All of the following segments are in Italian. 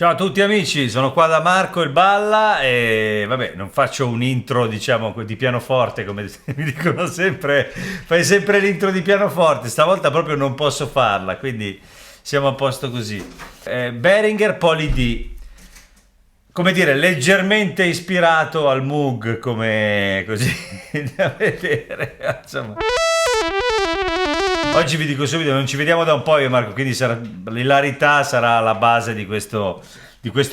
Ciao a tutti amici, sono qua da Marco il Balla e vabbè, non faccio un intro, diciamo, di pianoforte come mi dicono sempre, fai sempre l'intro di pianoforte, stavolta proprio non posso farla, quindi siamo a posto così. Behringer Poly D, come dire, leggermente ispirato al Moog, come così da vedere, insomma. Oggi vi dico subito, non ci vediamo da un po' io e Marco, quindi l'ilarità sarà la base di questo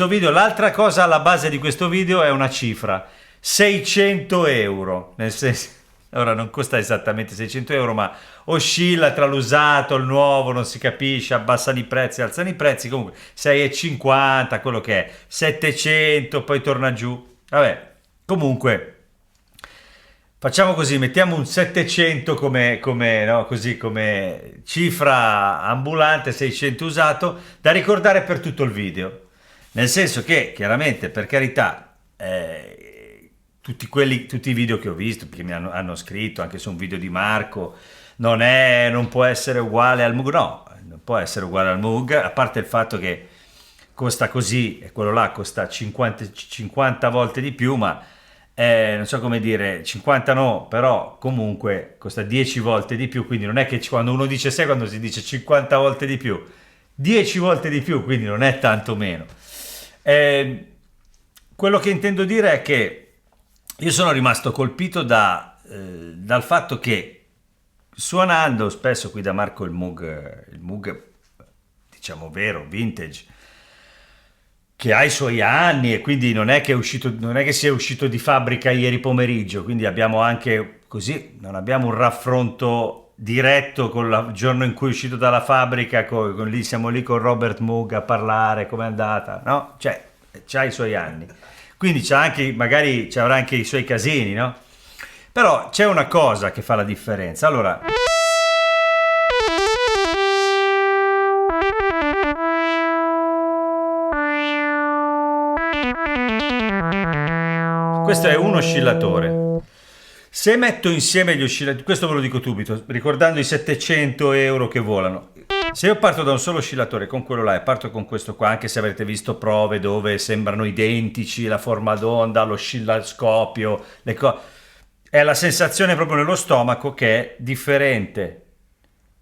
video. L'altra cosa alla base di questo video è una cifra, 600 euro, nel senso, ora non costa esattamente 600 euro, ma oscilla tra l'usato, il nuovo, non si capisce, abbassano i prezzi, alzano i prezzi, comunque 6,50, quello che è, 700, poi torna giù, vabbè, comunque. Facciamo così, mettiamo un 700 no, così come cifra ambulante, 600 usato, da ricordare per tutto il video. Nel senso che, chiaramente, per carità, tutti i video che ho visto, perché mi hanno scritto anche su un video di Marco, non può essere uguale al Moog, no, non può essere uguale al Moog, a parte il fatto che costa così e quello là costa 50 volte di più, ma non so come dire, 50 no, però comunque costa 10 volte di più, quindi non è che quando uno dice 6, quando si dice 50 volte di più, 10 volte di più, quindi non è tanto meno. Quello che intendo dire è che io sono rimasto colpito dal fatto che suonando spesso qui da Marco il Moog diciamo vero, vintage, che ha i suoi anni e quindi non è che sia uscito di fabbrica ieri pomeriggio, quindi abbiamo anche così, non abbiamo un raffronto diretto con il giorno in cui è uscito dalla fabbrica, siamo lì con Robert Moog a parlare, com'è andata, no? Cioè, c'ha i suoi anni, quindi magari avrà anche i suoi casini, no? Però c'è una cosa che fa la differenza, allora. Questo è un oscillatore. Se metto insieme gli oscillatori, questo ve lo dico subito, ricordando i 700 euro che volano. Se io parto da un solo oscillatore con quello là e parto con questo qua, anche se avrete visto prove dove sembrano identici, la forma d'onda, l'oscilloscopio, è la sensazione proprio nello stomaco che è differente.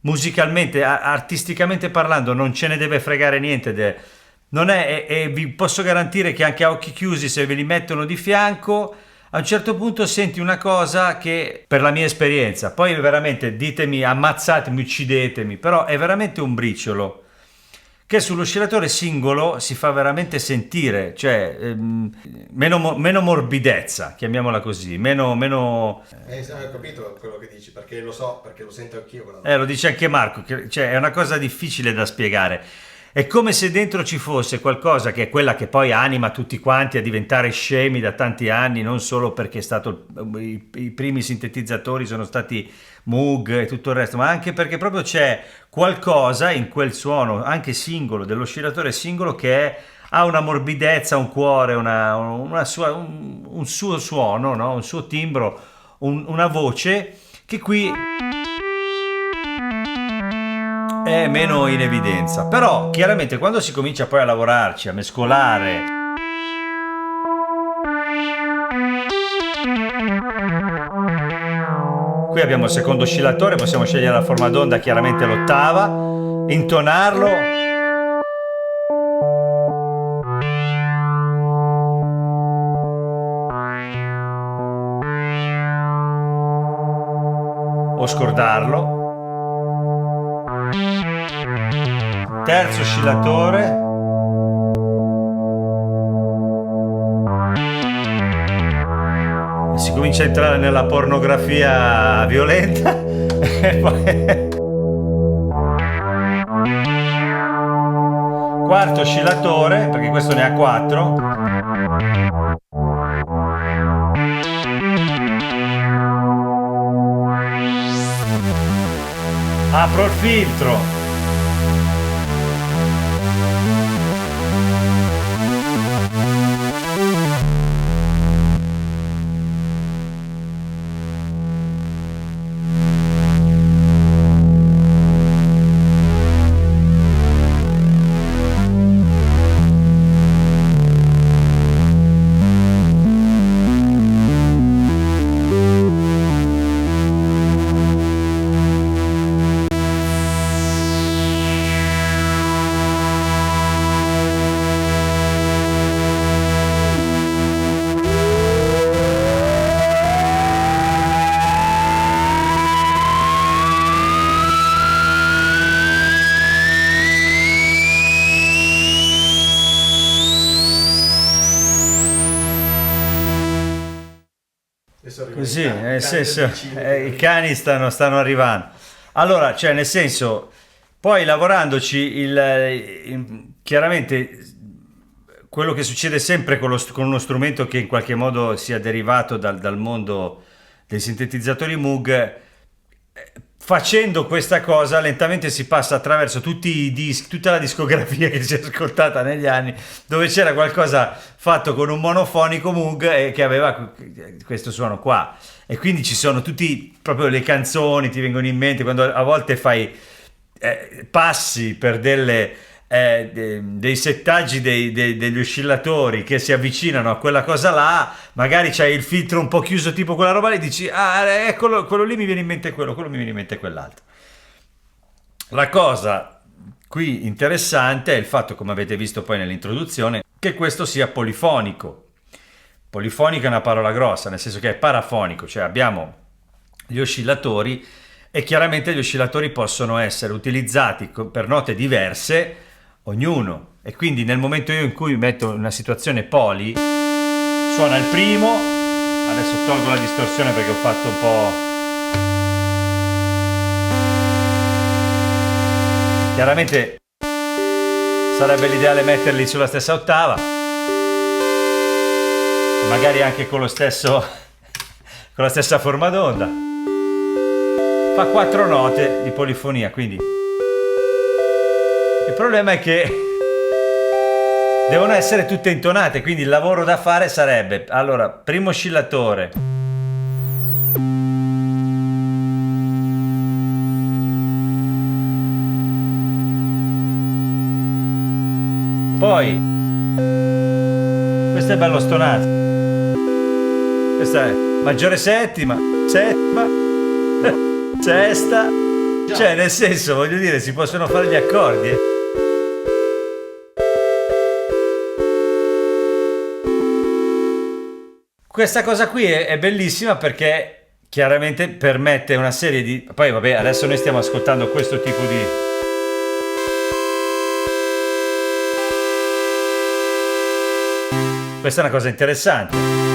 Musicalmente, artisticamente parlando, non ce ne deve fregare niente. Non è, e vi posso garantire che anche a occhi chiusi, se ve li mettono di fianco, a un certo punto senti una cosa che, per la mia esperienza, poi veramente ditemi, ammazzatemi, uccidetemi, però è veramente un briciolo che sull'oscillatore singolo si fa veramente sentire, cioè meno morbidezza, chiamiamola così, meno. Ho capito quello che dici, perché lo so, perché lo sento anch'io. Lo dice anche Marco, cioè è una cosa difficile da spiegare. È come se dentro ci fosse qualcosa che è quella che poi anima tutti quanti a diventare scemi da tanti anni, non solo perché i primi sintetizzatori sono stati Moog e tutto il resto, ma anche perché proprio c'è qualcosa in quel suono, anche singolo, dell'oscillatore singolo, ha una morbidezza, un cuore, un suo suono, no? Un suo timbro, una voce che qui è meno in evidenza. Però chiaramente quando si comincia poi a lavorarci, a mescolare, qui abbiamo il secondo oscillatore, possiamo scegliere la forma d'onda, chiaramente l'ottava, intonarlo, o scordarlo. Terzo oscillatore, si comincia a entrare nella pornografia violenta e poi quarto oscillatore, perché questo ne ha 4, apro il filtro, Sì, cani nel del senso, vicino. i cani stanno arrivando. Allora, cioè, nel senso, poi lavorandoci, chiaramente quello che succede sempre con uno strumento che in qualche modo sia derivato dal mondo dei sintetizzatori Moog, facendo questa cosa lentamente si passa attraverso tutti i dischi, tutta la discografia che si è ascoltata negli anni, dove c'era qualcosa fatto con un monofonico Moog e che aveva questo suono qua. E quindi ci sono tutti proprio le canzoni, ti vengono in mente quando a volte fai passi per dei settaggi degli oscillatori che si avvicinano a quella cosa là, magari c'hai il filtro un po' chiuso tipo quella roba lì e dici quello lì mi viene in mente quello mi viene in mente quell'altro. La cosa qui interessante è il fatto, come avete visto poi nell'introduzione, che questo sia polifonico. Polifonico è una parola grossa, nel senso che è parafonico, cioè abbiamo gli oscillatori e chiaramente gli oscillatori possono essere utilizzati per note diverse ognuno, e quindi nel momento in cui metto una situazione poli suona il primo. Adesso tolgo la distorsione perché ho fatto un po', chiaramente sarebbe l'ideale metterli sulla stessa ottava, magari anche con lo stesso con la stessa forma d'onda. Fa 4 note di polifonia, quindi il problema è che devono essere tutte intonate, quindi il lavoro da fare sarebbe, allora, primo oscillatore, poi questo è bello stonato, questa è maggiore settima, sesta, cioè nel senso, voglio dire, si possono fare gli accordi. Questa cosa qui è bellissima perché chiaramente permette una serie di... Poi vabbè, adesso noi stiamo ascoltando questo tipo di... Questa è una cosa interessante.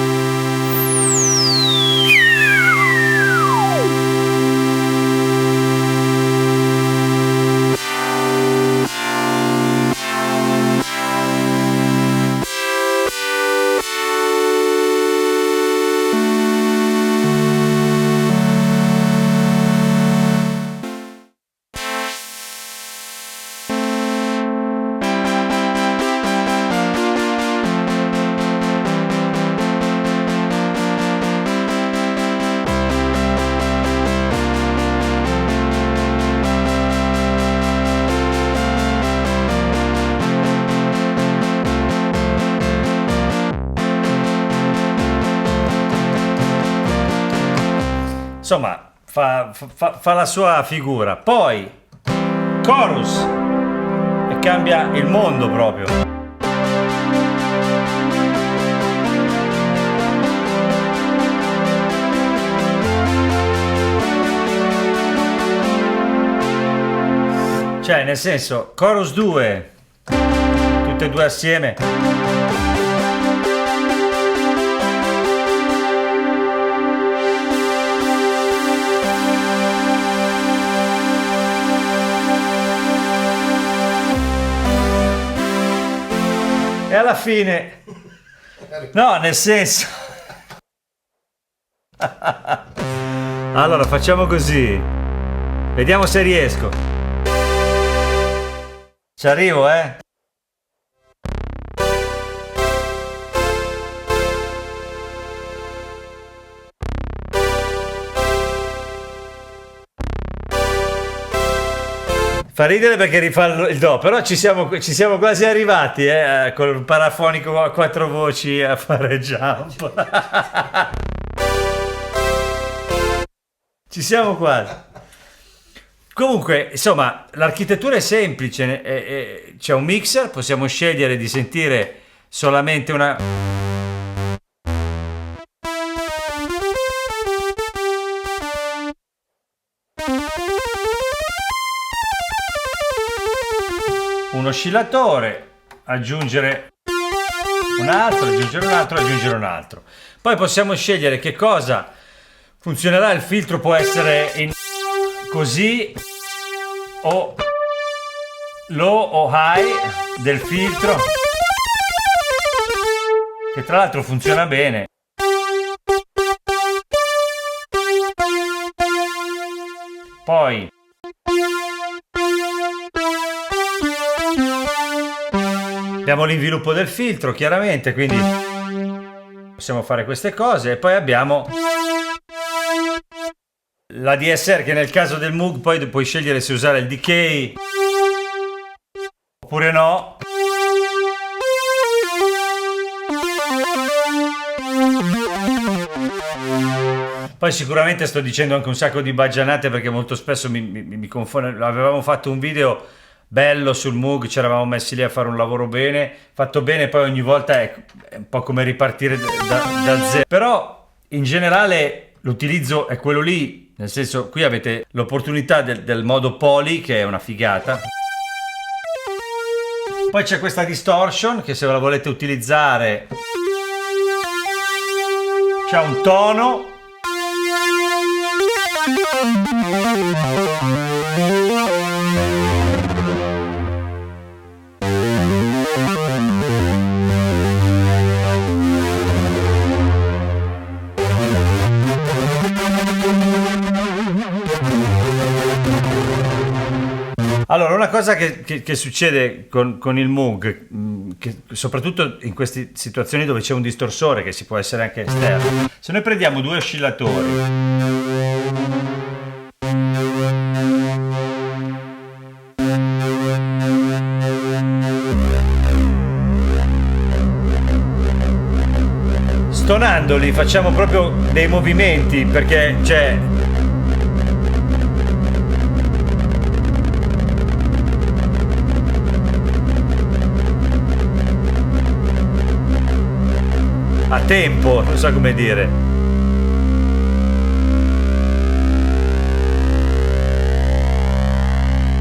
Insomma, fa la sua figura. Poi, chorus, e cambia il mondo proprio. Cioè, nel senso, chorus 2, tutte e due assieme. E alla fine, no, nel senso, allora facciamo così, vediamo se riesco, ci arrivo, Fa ridere perché rifà il do, però ci siamo quasi arrivati, con un parafonico a 4 voci a fare jump. Ci siamo quasi. Comunque, insomma, l'architettura è semplice, c'è un mixer, possiamo scegliere di sentire solamente una... un oscillatore, aggiungere un altro, aggiungere un altro, aggiungere un altro. Poi possiamo scegliere che cosa Funzionerà, il filtro può essere in così o low o high del filtro, che tra l'altro funziona bene. Poi abbiamo l'inviluppo del filtro, chiaramente, quindi possiamo fare queste cose. E poi abbiamo la DSR, che nel caso del Moog poi puoi scegliere se usare il decay oppure no. Poi sicuramente sto dicendo anche un sacco di baggianate, perché molto spesso mi confondo. Avevamo fatto un video bello sul Moog, ci eravamo messi lì a fare un lavoro bene, fatto bene, poi ogni volta è un po' come ripartire da zero. Però in generale l'utilizzo è quello lì, nel senso, qui avete l'opportunità del modo poly, che è una figata. Poi c'è questa distortion, che se ve la volete utilizzare c'ha un tono. Allora, una cosa che succede con il Moog, che soprattutto in queste situazioni dove c'è un distorsore, che si può essere anche esterno, se noi prendiamo due oscillatori stonandoli, facciamo proprio dei movimenti, perché c'è a tempo, non so come dire.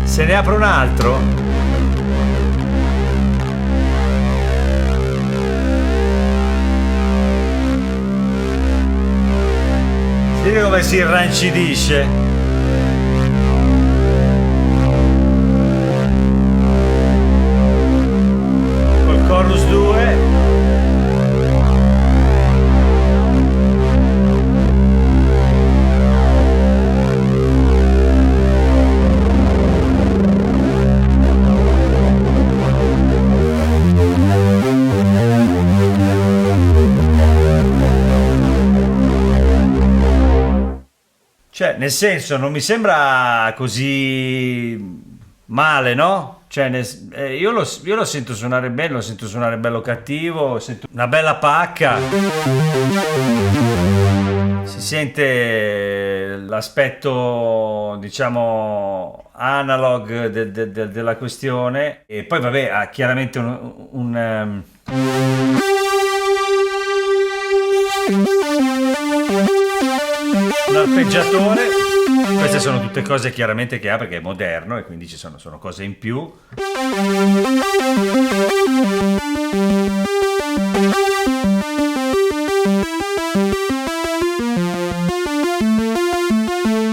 Se ne apro un altro, si vede come si irrancidisce. Col chorus 2. Cioè, nel senso, non mi sembra così male, no? Cioè, io lo sento suonare bene, lo sento suonare bello cattivo, sento una bella pacca. Si sente l'aspetto, diciamo, analog della questione. E poi, vabbè, ha chiaramente un arpeggiatore. Queste sono tutte cose chiaramente che ha, perché è moderno e quindi ci sono cose in più.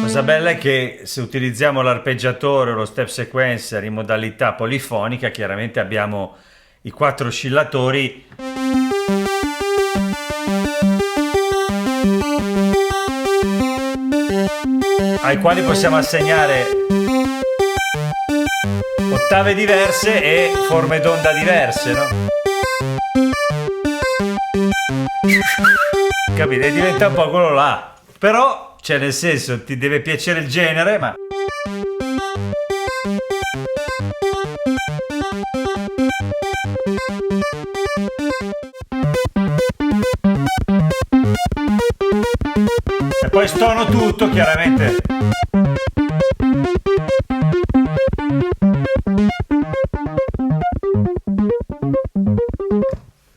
Cosa bella è che se utilizziamo l'arpeggiatore o lo step sequencer in modalità polifonica, chiaramente abbiamo i 4 oscillatori ai quali possiamo assegnare ottave diverse e forme d'onda diverse, no? Capite? Diventa un po' quello là. Però, cioè, nel senso, ti deve piacere il genere, ma e poi stono tutto, chiaramente.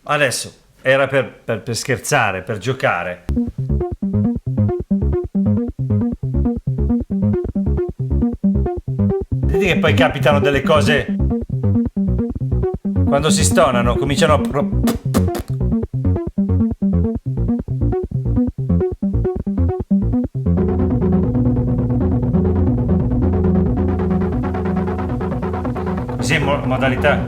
Adesso era per scherzare, per giocare. Vedi che poi capitano delle cose quando si stonano, cominciano a modalità.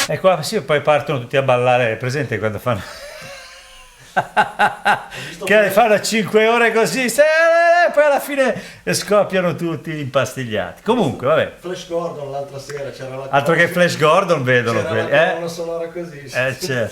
E qua sì, poi partono tutti a ballare, presente quando fanno che fanno 5 ore così, poi alla fine scoppiano tutti impastigliati. Comunque, vabbè. Flash Gordon l'altra sera c'era la Altro che Flash Gordon vedono c'era quelli. la colonna sonora così. Certo.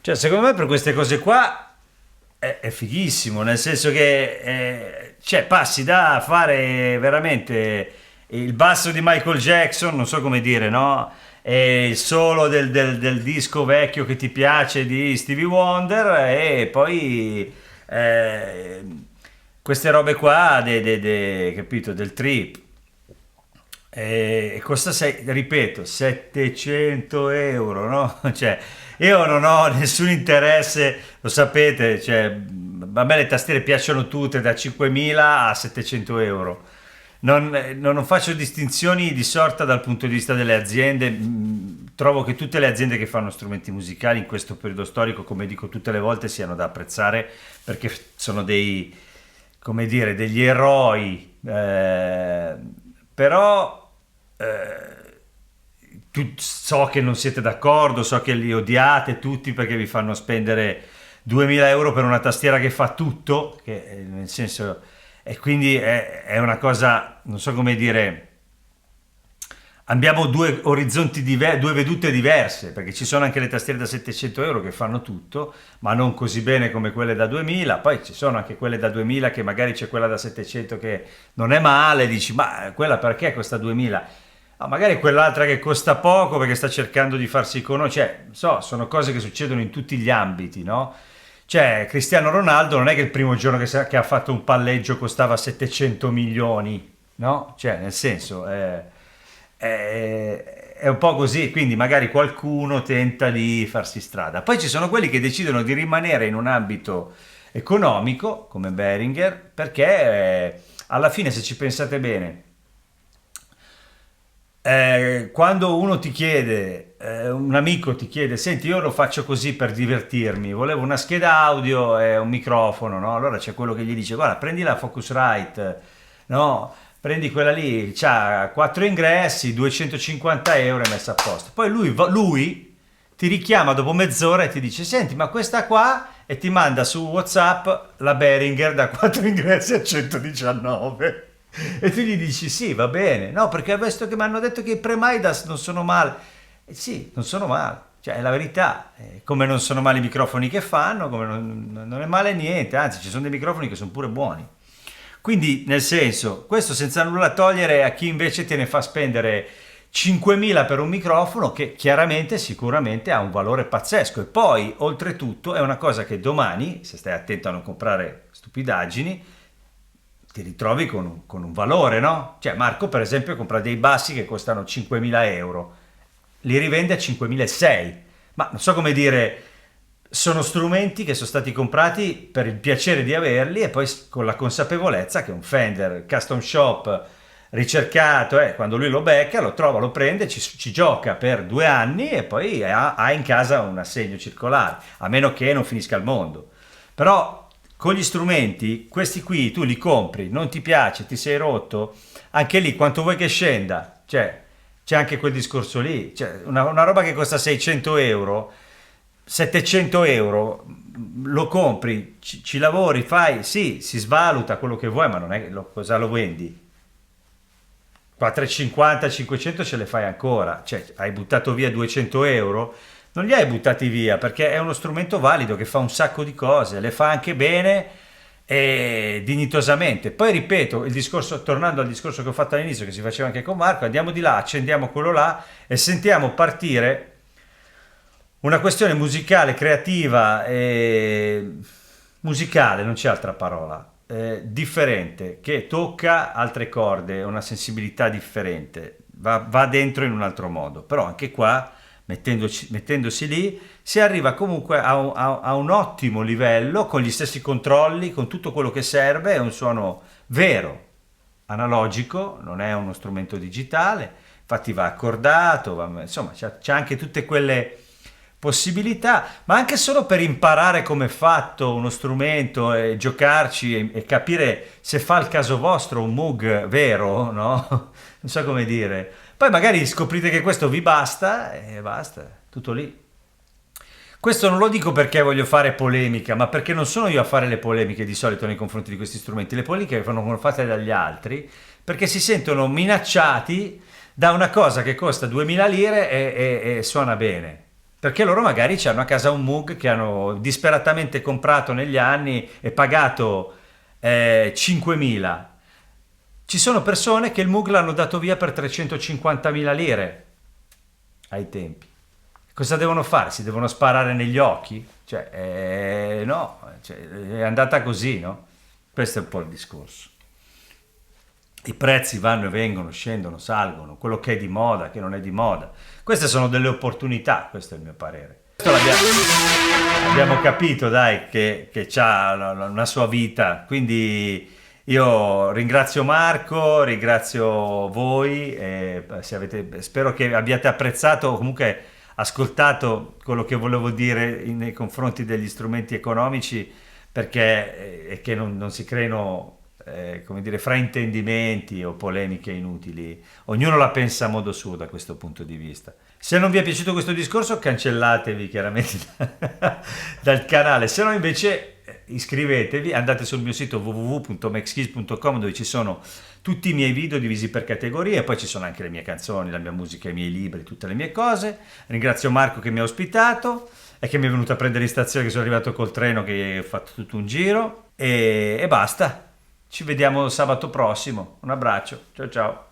Cioè, secondo me per queste cose qua è fighissimo, nel senso che cioè, passi da fare veramente il basso di Michael Jackson, non so come dire, no? E il solo del disco vecchio che ti piace di Stevie Wonder e poi queste robe qua, capito, del trip. E costa, ripeto, 700 euro, no? Cioè, io non ho nessun interesse, lo sapete, cioè, a me le tastiere piacciono tutte da 5.000 a 700 euro. Non faccio distinzioni di sorta dal punto di vista delle aziende. Trovo che tutte le aziende che fanno strumenti musicali in questo periodo storico, come dico tutte le volte, siano da apprezzare perché sono come dire, degli eroi. Però so che non siete d'accordo, so che li odiate tutti perché vi fanno spendere 2000 euro per una tastiera che fa tutto, che, nel senso, e quindi è una cosa, non so come dire, abbiamo due orizzonti due vedute diverse, perché ci sono anche le tastiere da 700 euro che fanno tutto, ma non così bene come quelle da 2000, poi ci sono anche quelle da 2000 che magari c'è quella da 700 che non è male, dici ma quella perché costa 2000? Ah, magari quell'altra che costa poco perché sta cercando di farsi conoscere, cioè, sono cose che succedono in tutti gli ambiti, no? Cioè, Cristiano Ronaldo non è che il primo giorno che ha fatto un palleggio costava 700 milioni, no? Cioè, nel senso, è un po' così, quindi magari qualcuno tenta di farsi strada. Poi ci sono quelli che decidono di rimanere in un ambito economico, come Behringer, perché alla fine, se ci pensate bene, quando uno ti chiede, un amico ti chiede, senti, io lo faccio così per divertirmi, volevo una scheda audio e un microfono, no? Allora c'è quello che gli dice, guarda, prendi la Focusrite, no? Prendi quella lì, c'ha 4 ingressi, 250 euro e messa a posto. Poi lui ti richiama dopo mezz'ora e ti dice, senti, ma questa qua, e ti manda su WhatsApp la Behringer da 4 ingressi a 119. E tu gli dici sì, va bene, no, perché visto che mi hanno detto che i pre-Midas non sono male. Sì, non sono male, cioè è la verità, come non sono male i microfoni che fanno, come non è male niente, anzi ci sono dei microfoni che sono pure buoni. Quindi, nel senso, questo senza nulla togliere a chi invece te ne fa spendere 5.000 per un microfono che chiaramente, sicuramente ha un valore pazzesco e poi, oltretutto, è una cosa che domani, se stai attento a non comprare stupidaggini, ti ritrovi con un valore, no? Cioè Marco per esempio compra dei bassi che costano 5.000 euro, li rivende a 5.600, ma non so come dire, sono strumenti che sono stati comprati per il piacere di averli e poi con la consapevolezza che un Fender Custom Shop ricercato, quando lui lo becca, lo trova, lo prende, ci gioca per 2 anni e poi ha in casa un assegno circolare, a meno che non finisca il mondo. Però con gli strumenti, questi qui tu li compri, non ti piace, ti sei rotto, anche lì quanto vuoi che scenda? Cioè, c'è anche quel discorso lì, cioè, una roba che costa 600 euro, 700 euro, lo compri, ci lavori, fai, sì, si svaluta quello che vuoi, ma non è cosa lo vendi? 450, 500 ce le fai ancora, cioè hai buttato via 200 euro, non li hai buttati via perché è uno strumento valido che fa un sacco di cose, le fa anche bene e dignitosamente. Poi ripeto, il discorso, tornando al discorso che ho fatto all'inizio, che si faceva anche con Marco, andiamo di là, accendiamo quello là e sentiamo partire una questione musicale, creativa, musicale, non c'è altra parola, differente, che tocca altre corde, una sensibilità differente, va dentro in un altro modo. Però anche qua, mettendosi lì, si arriva comunque a un ottimo livello, con gli stessi controlli, con tutto quello che serve, è un suono vero, analogico, non è uno strumento digitale, infatti va accordato, insomma c'ha anche tutte quelle possibilità, ma anche solo per imparare come è fatto uno strumento e giocarci e capire se fa il caso vostro un Moog vero, no? Non so come dire. Poi magari scoprite che questo vi basta e basta, tutto lì. Questo non lo dico perché voglio fare polemica, ma perché non sono io a fare le polemiche di solito nei confronti di questi strumenti. Le polemiche vengono fatte dagli altri perché si sentono minacciati da una cosa che costa 2000 lire e suona bene. Perché loro magari hanno a casa un Moog che hanno disperatamente comprato negli anni e pagato 5.000. Ci sono persone che il Moog l'hanno dato via per 350.000 lire ai tempi. Cosa devono fare? Si devono sparare negli occhi? Cioè, no, cioè, è andata così, no? Questo è un po' il discorso. I prezzi vanno e vengono, scendono, salgono, quello che è di moda, che non è di moda. Queste sono delle opportunità, questo è il mio parere. Questo abbiamo capito, dai, che ha una sua vita, quindi io ringrazio Marco, ringrazio voi, spero che abbiate apprezzato o comunque ascoltato quello che volevo dire nei confronti degli strumenti economici, perché è che non si creino come dire, fraintendimenti o polemiche inutili. Ognuno la pensa a modo suo da questo punto di vista. Se non vi è piaciuto questo discorso, cancellatevi chiaramente dal canale, se no invece iscrivetevi, andate sul mio sito www.maxkeys.com dove ci sono tutti i miei video divisi per categorie, poi ci sono anche le mie canzoni, la mia musica, i miei libri, tutte le mie cose. Ringrazio Marco che mi ha ospitato e che mi è venuto a prendere in stazione, che sono arrivato col treno, che ho fatto tutto un giro e basta. Ci vediamo sabato prossimo. Un abbraccio. Ciao ciao.